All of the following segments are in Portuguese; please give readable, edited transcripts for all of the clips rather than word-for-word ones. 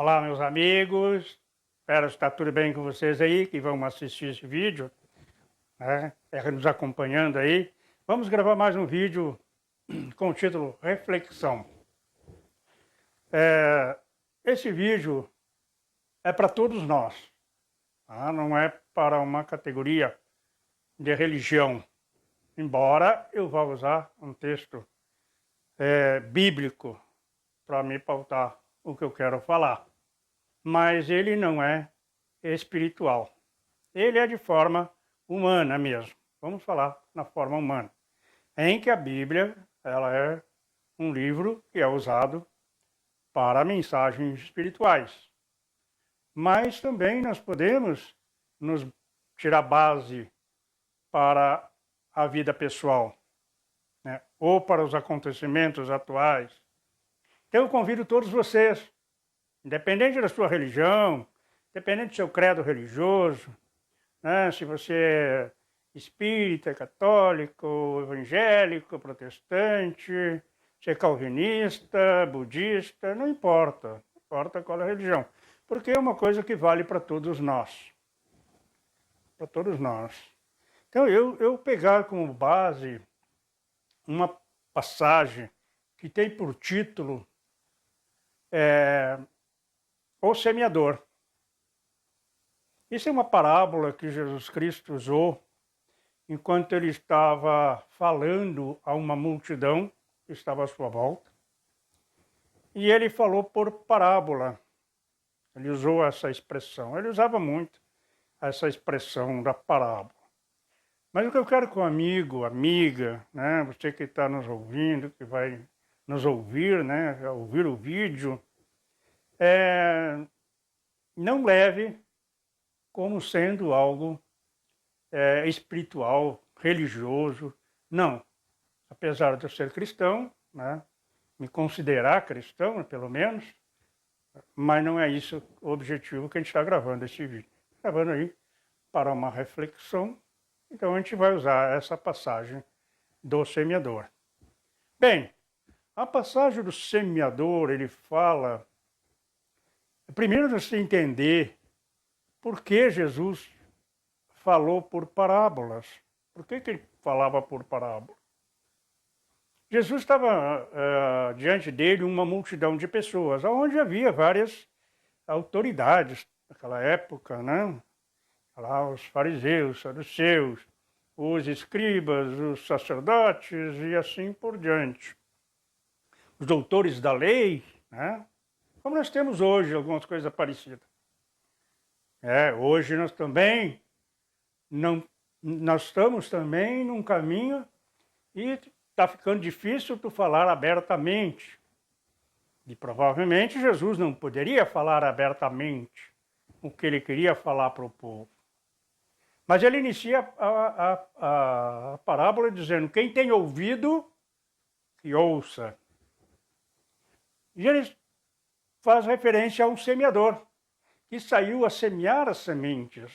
Olá, meus amigos. Espero estar tudo bem com vocês aí que vão assistir esse vídeo, né? Nos acompanhando aí. Vamos gravar mais um vídeo com o título Reflexão. Esse vídeo é para todos nós, tá? Não é para uma categoria de religião, embora eu vá usar um texto bíblico para me pautar o que eu quero falar. Mas ele não é espiritual. Ele é de forma humana mesmo. Vamos falar na forma humana. Em que a Bíblia ela é um livro que é usado para mensagens espirituais. Mas também nós podemos nos tirar base para a vida pessoal, né? Ou para os acontecimentos atuais. Então eu convido todos vocês, independente da sua religião, independente do seu credo religioso, né? Se você é espírita, católico, evangélico, protestante, se é calvinista, budista, não importa qual é a religião, porque é uma coisa que vale para todos nós. Para todos nós. Então eu pegar como base uma passagem que tem por título O Semeador. Isso é uma parábola que Jesus Cristo usou enquanto ele estava falando a uma multidão que estava à sua volta. E ele falou por parábola. Ele usou essa expressão. Ele usava muito essa expressão da parábola. Mas o que eu quero com o amigo, amiga, né, você que está nos ouvindo, que vai nos ouvir, né, ouvir o vídeo, não leve como sendo algo espiritual, religioso. Não. Apesar de eu ser cristão, né, me considerar cristão, pelo menos, mas não é isso o objetivo que a gente está gravando esse vídeo. Gravando aí para uma reflexão. Então a gente vai usar essa passagem do semeador. Bem, a passagem do semeador, ele fala... Primeiro você entender por que Jesus falou por parábolas. Por que ele falava por parábolas? Jesus estava diante dele uma multidão de pessoas, onde havia várias autoridades naquela época, né? Lá os fariseus, os saduceus, os escribas, os sacerdotes e assim por diante. Os doutores da lei, né? Como nós temos hoje algumas coisas parecidas. Hoje nós estamos também num caminho e está ficando difícil tu falar abertamente. E provavelmente Jesus não poderia falar abertamente o que ele queria falar para o povo. Mas ele inicia a parábola dizendo: quem tem ouvido, que ouça. E ele faz referência a um semeador que saiu a semear as sementes,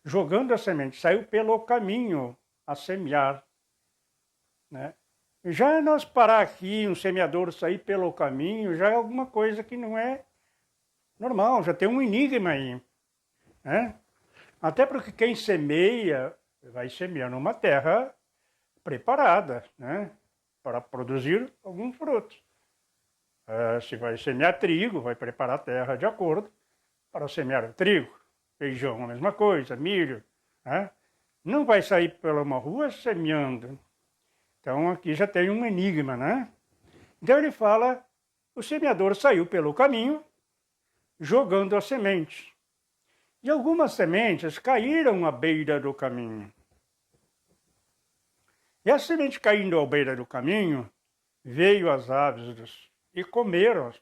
jogando as sementes, saiu pelo caminho a semear, né? Já nós parar aqui, um semeador sair pelo caminho, já é alguma coisa que não é normal, já tem um enigma aí, né? Até porque quem semeia, vai semear numa terra preparada, né, para produzir alguns frutos. Se vai semear trigo, vai preparar a terra de acordo para semear o trigo. Feijão, a mesma coisa, milho, né? Não vai sair pela uma rua semeando. Então aqui já tem um enigma, né? Então ele fala, o semeador saiu pelo caminho, jogando as sementes. E algumas sementes caíram à beira do caminho. E a semente caindo à beira do caminho, veio as aves e comeram.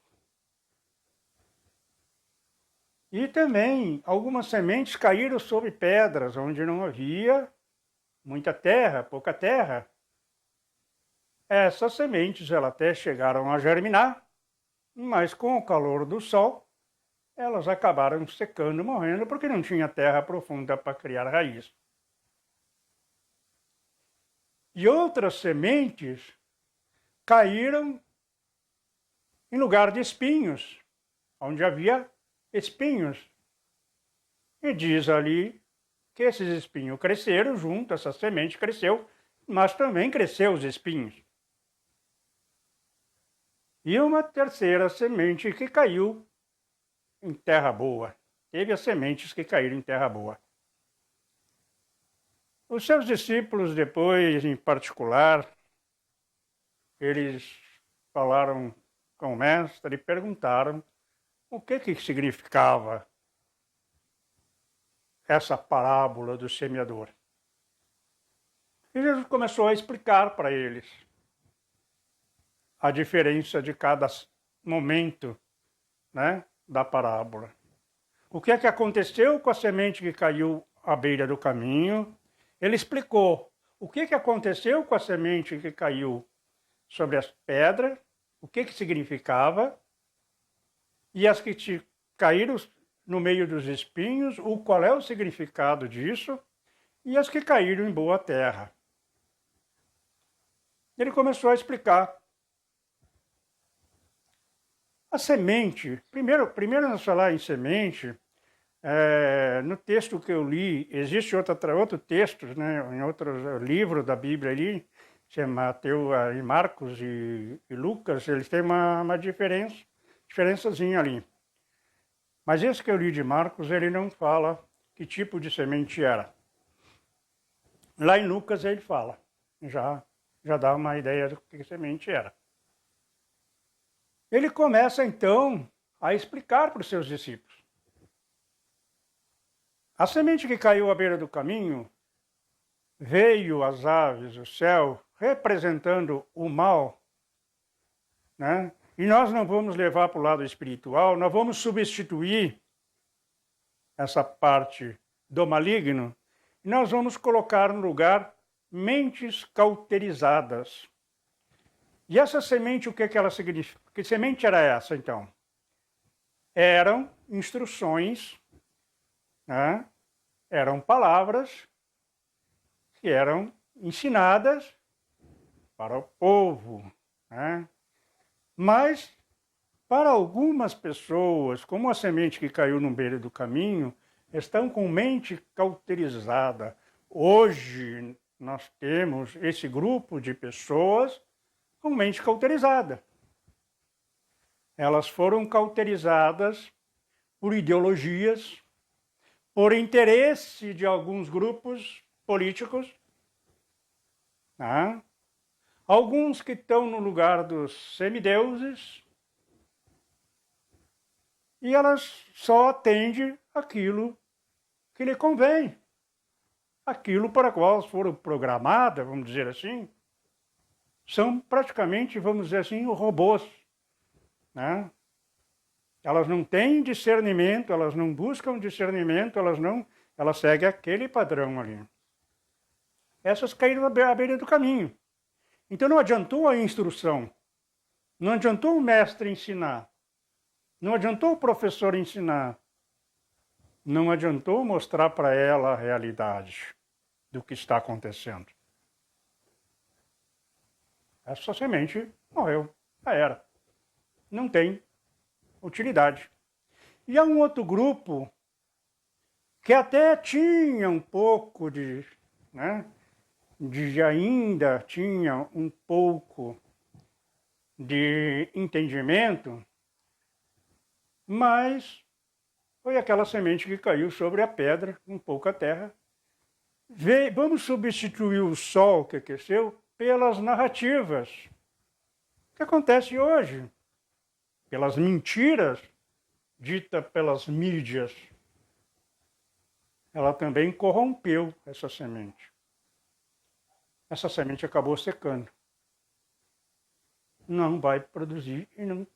E também algumas sementes caíram sobre pedras, onde não havia muita terra, pouca terra. Essas sementes elas até chegaram a germinar, mas com o calor do sol, elas acabaram secando, morrendo, porque não tinha terra profunda para criar raiz. E outras sementes caíram em lugar de espinhos. onde havia espinhos. E diz ali que esses espinhos cresceram junto, essa semente cresceu, mas também cresceu os espinhos. E uma terceira semente que caiu em terra boa. Teve as sementes que caíram em terra boa. Os seus discípulos depois, em particular, eles falaram com o mestre e perguntaram o que significava essa parábola do semeador. E Jesus começou a explicar para eles a diferença de cada momento, né, da parábola. O que é que aconteceu com a semente que caiu à beira do caminho? Ele explicou o que aconteceu com a semente que caiu sobre as pedras, o que significava, e as que caíram no meio dos espinhos, qual é o significado disso, e as que caíram em boa terra. Ele começou a explicar. A semente, primeiro nós falar em semente, no texto que eu li, existe outro texto, né, em outros livros da Bíblia ali, chama Mateus e Marcos e Lucas, eles têm uma diferençazinha ali. Mas esse que eu li de Marcos, ele não fala que tipo de semente era. Lá em Lucas ele fala, já dá uma ideia do que semente era. Ele começa então a explicar para os seus discípulos. A semente que caiu à beira do caminho, veio as aves, o céu, representando o mal, né? E nós não vamos levar para o lado espiritual, nós vamos substituir essa parte do maligno, e nós vamos colocar no lugar mentes cauterizadas. E essa semente, o que ela significa? Que semente era essa, então? Eram instruções, né? Eram palavras que eram ensinadas para o povo, né? Mas, para algumas pessoas, como a semente que caiu no beiro do caminho, estão com mente cauterizada. Hoje, nós temos esse grupo de pessoas com mente cauterizada. Elas foram cauterizadas por ideologias, por interesse de alguns grupos políticos, né? Alguns que estão no lugar dos semideuses, e elas só atendem aquilo que lhe convém, aquilo para qual foram programadas, vamos dizer assim. São praticamente, vamos dizer assim, robôs, né? Elas não têm discernimento, elas não buscam discernimento, elas seguem aquele padrão ali. Essas caíram à beira do caminho. Então não adiantou a instrução, não adiantou o mestre ensinar, não adiantou o professor ensinar, não adiantou mostrar para ela a realidade do que está acontecendo. Essa semente morreu, já era. Não tem utilidade. E há um outro grupo que até tinha um pouco ainda tinha um pouco de entendimento, mas foi aquela semente que caiu sobre a pedra, com pouca terra. Vamos substituir o sol que aqueceu pelas narrativas. O que acontece hoje? Pelas mentiras ditas pelas mídias. Ela também corrompeu essa semente. Essa semente acabou secando. Não vai produzir e não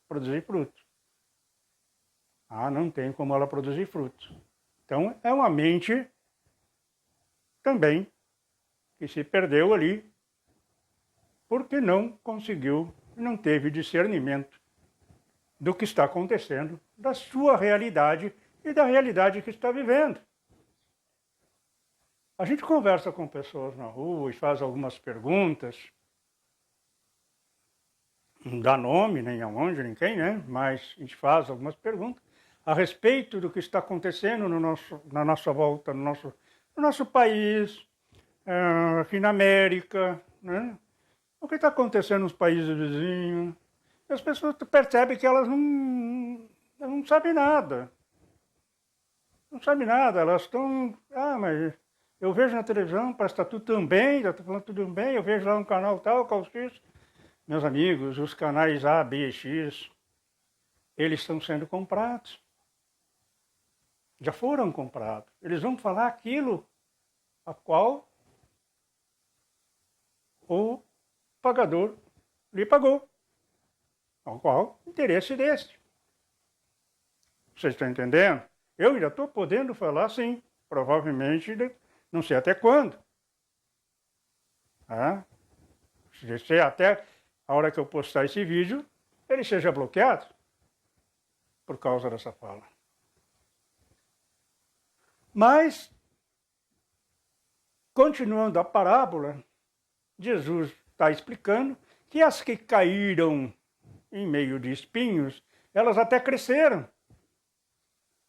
produzir fruto. Não tem como ela produzir fruto. Então é uma mente também que se perdeu ali porque não conseguiu, não teve discernimento do que está acontecendo, da sua realidade e da realidade que está vivendo. A gente conversa com pessoas na rua e faz algumas perguntas. não dá nome, nem aonde, nem quem, né? Mas a gente faz algumas perguntas a respeito do que está acontecendo na nossa volta, no nosso país, aqui na América, né? O que está acontecendo nos países vizinhos. As pessoas percebem que elas não sabem nada. Não sabem nada, elas estão... Ah, mas eu vejo na televisão, parece que está tudo tão bem, já está falando tudo bem, eu vejo lá um canal tal, qual X. Meus amigos, os canais A, B e X, eles estão sendo comprados. Já foram comprados. Eles vão falar aquilo a qual o pagador lhe pagou. Ao qual interesse desse. Vocês estão entendendo? Eu já estou podendo falar sim, provavelmente, não sei até quando. Se até a hora que eu postar esse vídeo, ele seja bloqueado por causa dessa fala. Mas, continuando a parábola, Jesus está explicando que as que caíram em meio de espinhos, elas até cresceram.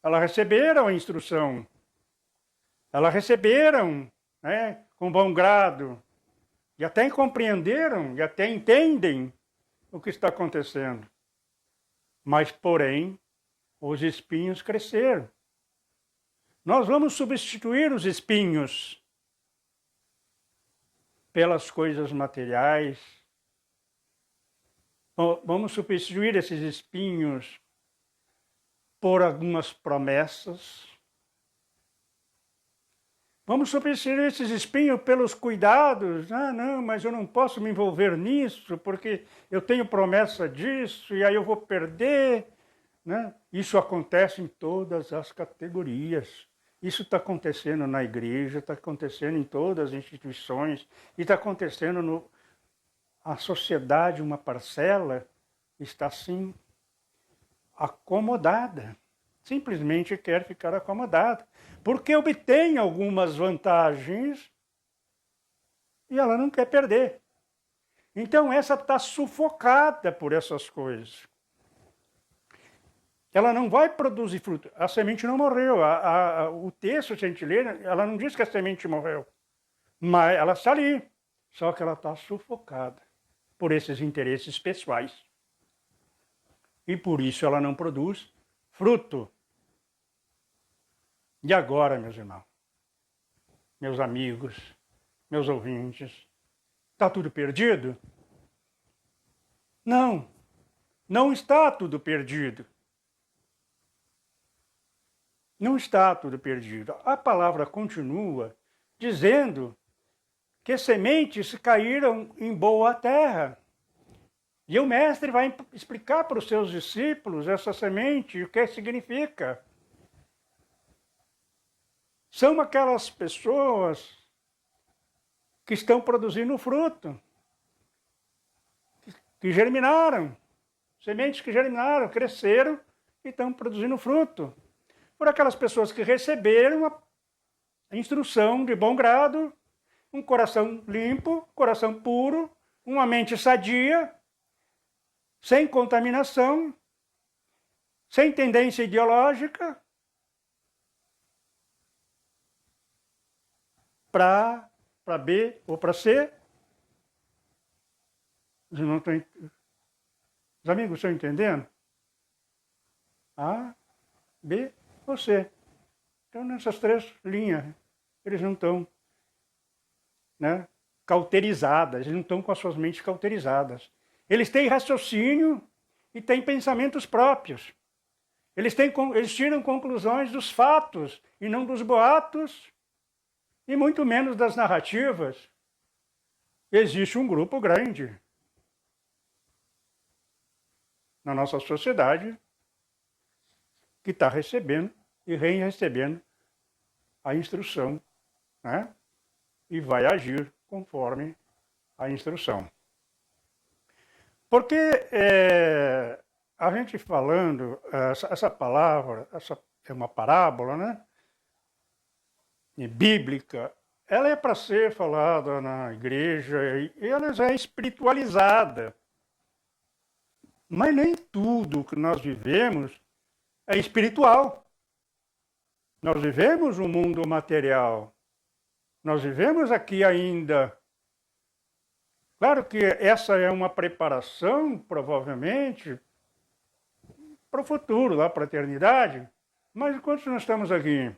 Elas receberam a instrução. Elas receberam, né, com bom grado. E até compreenderam, e até entendem o que está acontecendo. Mas, porém, os espinhos cresceram. Nós vamos substituir os espinhos pelas coisas materiais. Vamos substituir esses espinhos por algumas promessas. Vamos substituir esses espinhos pelos cuidados. Ah, não, mas eu não posso me envolver nisso, porque eu tenho promessa disso, e aí eu vou perder. Né? Isso acontece em todas as categorias. Isso está acontecendo na igreja, está acontecendo em todas as instituições, e está acontecendo a sociedade, uma parcela, está assim acomodada. Simplesmente quer ficar acomodada. Porque obtém algumas vantagens e ela não quer perder. Então essa está sufocada por essas coisas. Ela não vai produzir fruto. A semente não morreu. O texto, se a gente ler, ela não diz que a semente morreu. Mas ela está ali. Só que ela está sufocada por esses interesses pessoais. E por isso ela não produz fruto. E agora, meus irmãos, meus amigos, meus ouvintes, está tudo perdido? Não, não está tudo perdido. Não está tudo perdido. A palavra continua dizendo que sementes caíram em boa terra. E o mestre vai explicar para os seus discípulos essa semente, o que significa. São aquelas pessoas que estão produzindo fruto, que germinaram, sementes que germinaram, cresceram e estão produzindo fruto. Por aquelas pessoas que receberam a instrução de bom grado, um coração limpo, coração puro, uma mente sadia, sem contaminação, sem tendência ideológica, para B ou para C. Os amigos estão entendendo? A, B ou C. Então, nessas três linhas, eles não estão, né, cauterizadas, eles não estão com as suas mentes cauterizadas. Eles têm raciocínio e têm pensamentos próprios. Eles tiram conclusões dos fatos e não dos boatos, e muito menos das narrativas. Existe um grupo grande na nossa sociedade que está recebendo e recebendo a instrução, né? E vai agir conforme a instrução. Porque a gente falando, essa palavra, essa é uma parábola, né? Bíblica, ela é para ser falada na igreja e ela já é espiritualizada. Mas nem tudo que nós vivemos é espiritual. Nós vivemos um mundo material. Nós vivemos aqui ainda. Claro que essa é uma preparação, provavelmente, para o futuro, lá para a eternidade. Mas enquanto nós estamos aqui,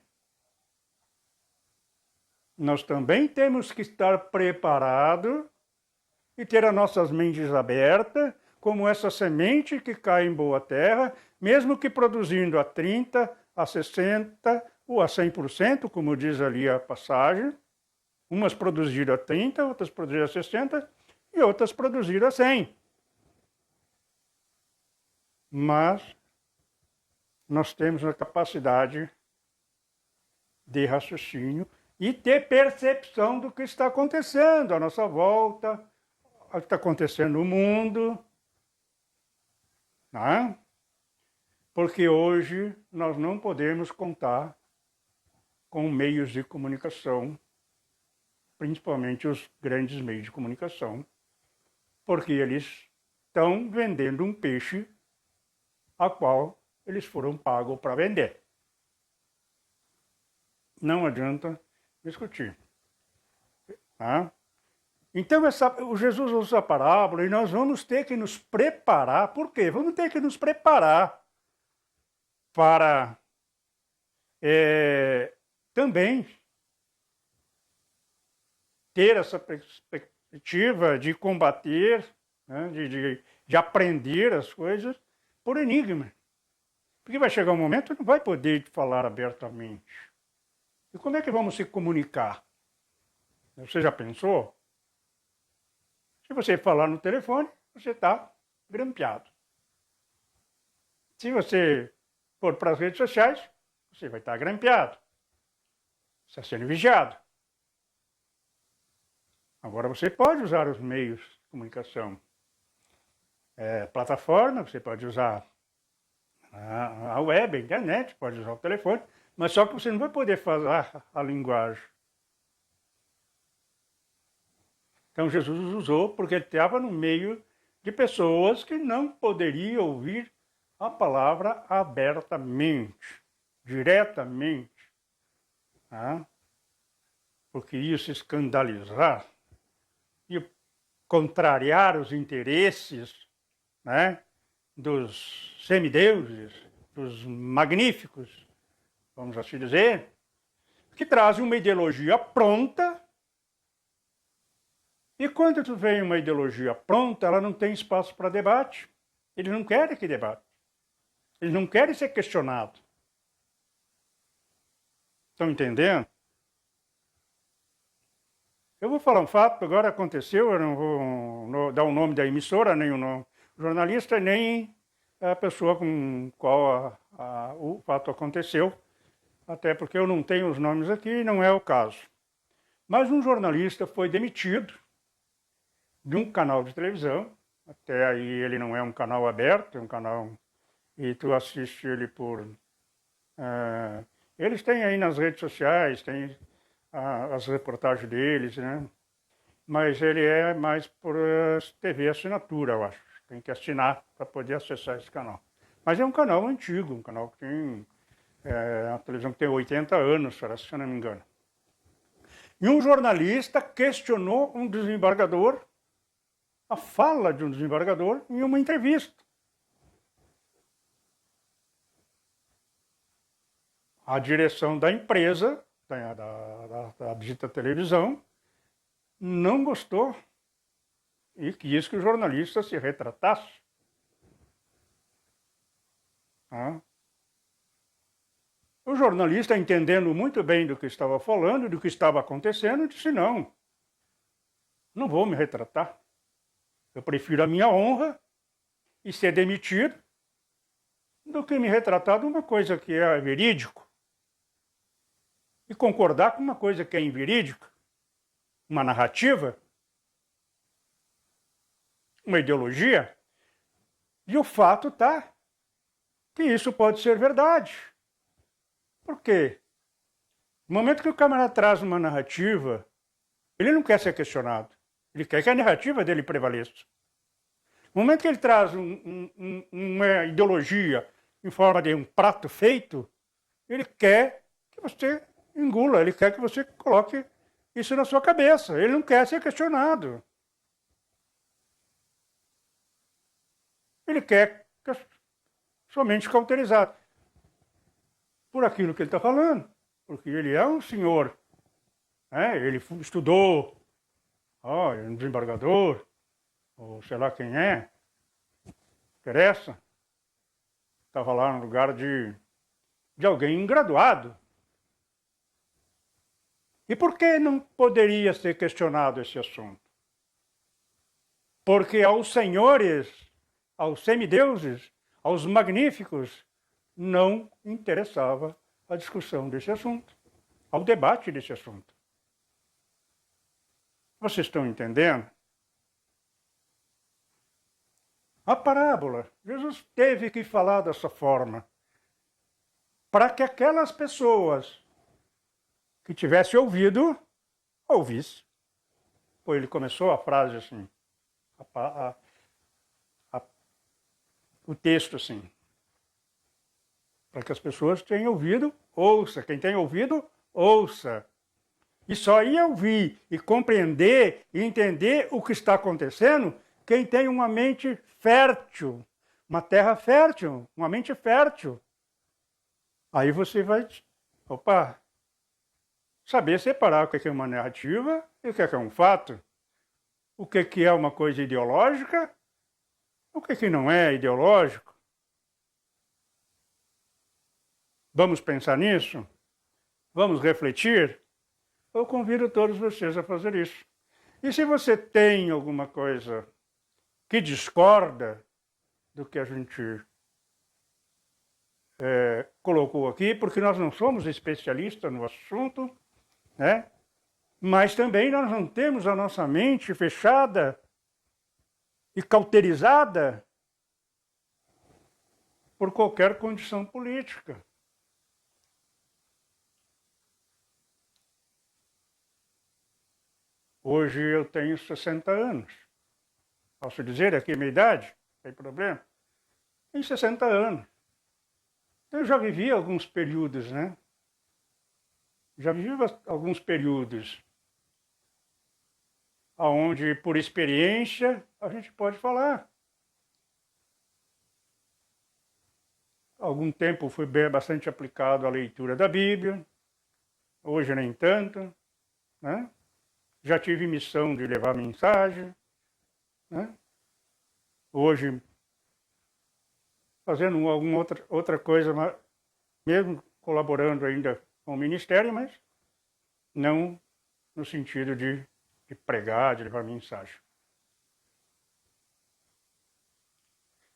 nós também temos que estar preparados e ter as nossas mentes abertas, como essa semente que cai em boa terra, mesmo que produzindo a 30%, a 60% ou a 100%, como diz ali a passagem. Umas produziram a 30%, outras produziram a 60% e outras produziram a 100%. Mas nós temos a capacidade de raciocínio e ter percepção do que está acontecendo à nossa volta, o que está acontecendo no mundo. Né? Porque hoje nós não podemos contar com meios de comunicação, principalmente os grandes meios de comunicação, porque eles estão vendendo um peixe a qual eles foram pagos para vender. Não adianta discutir. Tá? Então, o Jesus usa a parábola e nós vamos ter que nos preparar. Por quê? Vamos ter que nos preparar para também ter essa perspectiva de combater, né, de aprender as coisas por enigma. Porque vai chegar um momento que não vai poder falar abertamente. E como é que vamos se comunicar? Você já pensou? Se você falar no telefone, você está grampeado. Se você for para as redes sociais, você vai estar grampeado. Está sendo vigiado. Agora você pode usar os meios de comunicação. Plataforma, você pode usar a web, a internet, pode usar o telefone, mas só que você não vai poder falar a linguagem. Então Jesus usou porque ele estava no meio de pessoas que não poderiam ouvir a palavra abertamente, diretamente, tá? Porque ia se escandalizar, ia contrariar os interesses, né, dos semideuses, dos magníficos, vamos assim dizer, que trazem uma ideologia pronta. E quando tu vem uma ideologia pronta, ela não tem espaço para debate. Eles não querem que debate. Eles não querem ser questionados. Estão entendendo? Eu vou falar um fato que agora aconteceu, eu não vou dar o nome da emissora, nem o jornalista, nem a pessoa com qual o fato aconteceu, até porque eu não tenho os nomes aqui e não é o caso. Mas um jornalista foi demitido de um canal de televisão, até aí ele não é um canal aberto, é um canal, e tu assiste ele por... eles têm aí nas redes sociais, tem as reportagens deles, né? Mas ele é mais por TV assinatura, eu acho. Tem que assinar para poder acessar esse canal. Mas é um canal antigo, um canal que tem... a televisão que tem 80 anos, se eu não me engano. E um jornalista questionou um desembargador, a fala de um desembargador em uma entrevista. A direção da empresa, da dita televisão, não gostou e quis que o jornalista se retratasse. O jornalista, entendendo muito bem do que estava falando, do que estava acontecendo, disse: não vou me retratar. Eu prefiro a minha honra e ser demitido do que me retratar de uma coisa que é verídico e concordar com uma coisa que é inverídica, uma narrativa, uma ideologia. E o fato está que isso pode ser verdade. Por quê? No momento que o camarada traz uma narrativa, ele não quer ser questionado. Ele quer que a narrativa dele prevaleça. No momento que ele traz uma ideologia em forma de um prato feito, ele quer que você engula, ele quer que você coloque isso na sua cabeça. Ele não quer ser questionado. Ele quer somente cauterizado por aquilo que ele está falando, porque ele é um senhor, né? Ele estudou, é um desembargador, ou sei lá quem é, interessa. Estava lá no lugar de alguém graduado. E por que não poderia ser questionado esse assunto? Porque aos senhores, aos semideuses, aos magníficos, não interessava a discussão desse assunto, ao debate desse assunto. Vocês estão entendendo? A parábola, Jesus teve que falar dessa forma, para que aquelas pessoas que tivessem ouvido, ouvisse. Pois ele começou a frase assim, o texto assim, para que as pessoas tenham ouvido, ouça. Quem tem ouvido, ouça. E só ia ouvir e compreender e entender o que está acontecendo quem tem uma mente fértil, uma terra fértil, uma mente fértil. Aí você vai, saber separar o que é uma narrativa e o que é um fato. O que é uma coisa ideológica, o que não é ideológico. Vamos pensar nisso? Vamos refletir? Eu convido todos vocês a fazer isso. E se você tem alguma coisa que discorda do que a gente colocou aqui, porque nós não somos especialistas no assunto, né? Mas também nós não temos a nossa mente fechada e cauterizada por qualquer condição política. Hoje eu tenho 60 anos. Posso dizer aqui a minha idade? Não tem problema? Tenho 60 anos. Eu já vivi alguns períodos, né? Já vivi alguns períodos onde, por experiência, a gente pode falar. Algum tempo fui bastante aplicado à leitura da Bíblia, hoje nem tanto, né? Já tive missão de levar mensagem, né? Hoje, fazendo alguma outra coisa, mesmo colaborando ainda com o ministério, mas não no sentido de pregar, de levar mensagem.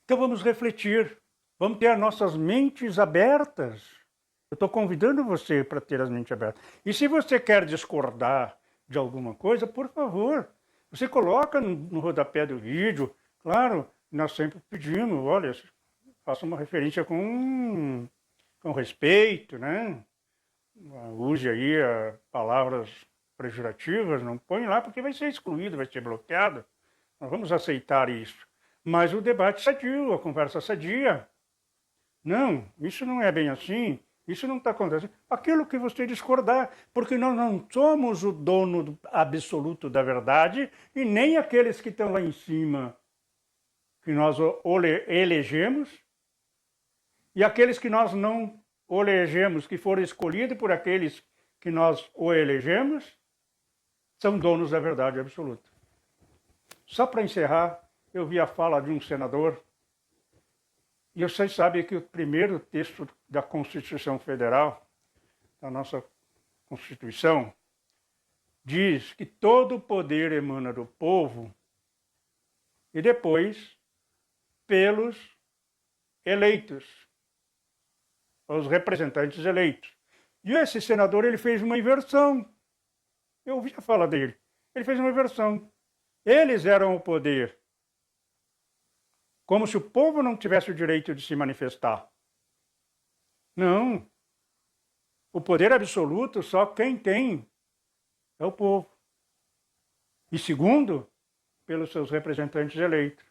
Então vamos refletir, vamos ter as nossas mentes abertas. Eu estou convidando você para ter as mentes abertas. E se você quer discordar de alguma coisa, por favor, você coloca no rodapé do vídeo. Claro, nós sempre pedimos, olha, faça uma referência com respeito, né? Use aí palavras pejorativas, não põe lá porque vai ser excluído, vai ser bloqueado. Nós vamos aceitar isso. Mas o debate sadio, a conversa sadia. Não, isso não é bem assim, isso não está acontecendo. Aquilo que você discordar, porque nós não somos o dono absoluto da verdade e nem aqueles que estão lá em cima, que nós elegemos, e aqueles que nós não elegemos, que foram escolhidos por aqueles que nós o elegemos, são donos da verdade absoluta. Só para encerrar, eu vi a fala de um senador, e vocês sabem que o primeiro texto da Constituição Federal, da nossa Constituição, diz que todo o poder emana do povo e depois pelos eleitos, os representantes eleitos. E esse senador, ele fez uma inversão. Eu ouvi a fala dele. Ele fez uma inversão. Eles eram o poder. Como se o povo não tivesse o direito de se manifestar. Não. O poder absoluto só quem tem é o povo. E segundo, pelos seus representantes eleitos.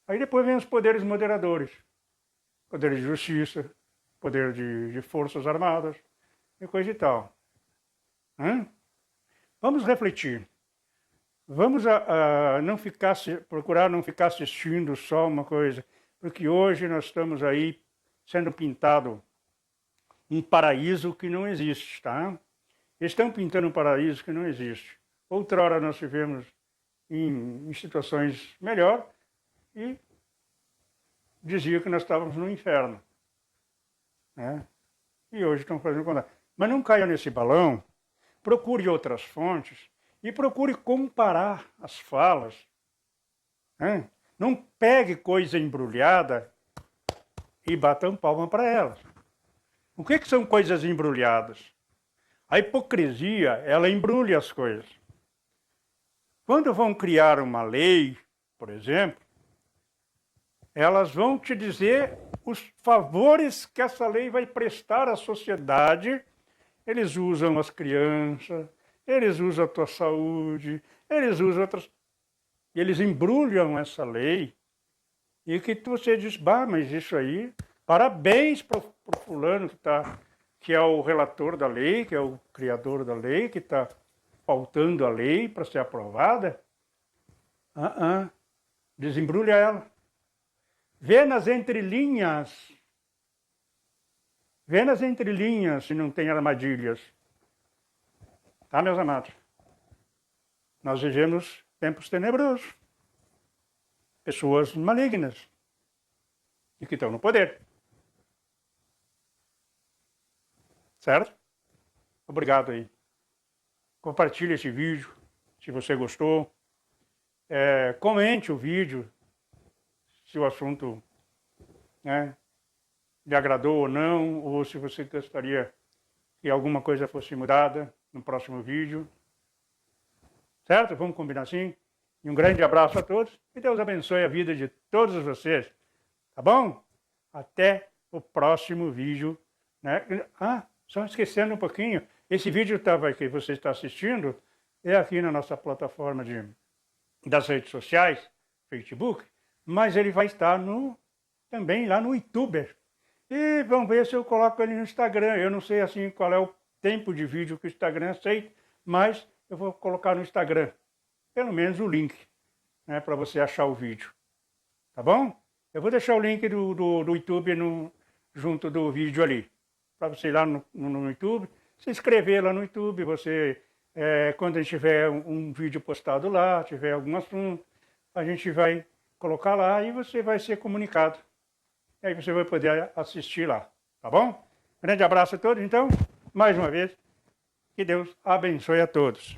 Aí depois vem os poderes moderadores, poder de justiça, poder de forças armadas e coisa e tal. Vamos refletir. Vamos não ficar, procurar não ficar assistindo só uma coisa, porque hoje nós estamos aí sendo pintado um paraíso que não existe, tá? Estão pintando um paraíso que não existe. Outrora nós tivemos em situações melhor e dizia que nós estávamos no inferno, né? E hoje estão fazendo o contrário. Mas não caia nesse balão, procure outras fontes e procure comparar as falas, né? Não pegue coisa embrulhada e bata palma para elas. O que são coisas embrulhadas? A hipocrisia, ela embrulha as coisas. Quando vão criar uma lei, por exemplo, elas vão te dizer os favores que essa lei vai prestar à sociedade. Eles usam as crianças, eles usam a tua saúde, eles usam outras... E eles embrulham essa lei e que você diz, bah, mas isso aí, parabéns para o fulano que é o relator da lei, que é o criador da lei, que está faltando a lei para ser aprovada. Desembrulha ela. Vê nas entrelinhas. Vê nas entrelinhas se não tem armadilhas. Tá, meus amados? Nós vivemos tempos tenebrosos. Pessoas malignas. E que estão no poder. Certo? Obrigado aí. Compartilhe esse vídeo, se você gostou. Comente o vídeo, se o assunto, né, lhe agradou ou não, ou se você gostaria que alguma coisa fosse mudada no próximo vídeo. Certo? Vamos combinar assim? E um grande abraço a todos e Deus abençoe a vida de todos vocês. Tá bom? Até o próximo vídeo, né? Só esquecendo um pouquinho, esse vídeo que você está assistindo é aqui na nossa plataforma das redes sociais, Facebook, mas ele vai estar também lá no YouTube. E vamos ver se eu coloco ele no Instagram. Eu não sei assim qual é o tempo de vídeo que o Instagram aceita, mas eu vou colocar no Instagram, pelo menos o link, né, para você achar o vídeo. Tá bom? Eu vou deixar o link do YouTube junto do vídeo ali, para você ir lá no YouTube, se inscrever lá no YouTube, você, quando a gente tiver um vídeo postado lá, tiver algum assunto, a gente vai colocar lá e você vai ser comunicado. E aí você vai poder assistir lá, tá bom? Grande abraço a todos, então, mais uma vez, que Deus abençoe a todos.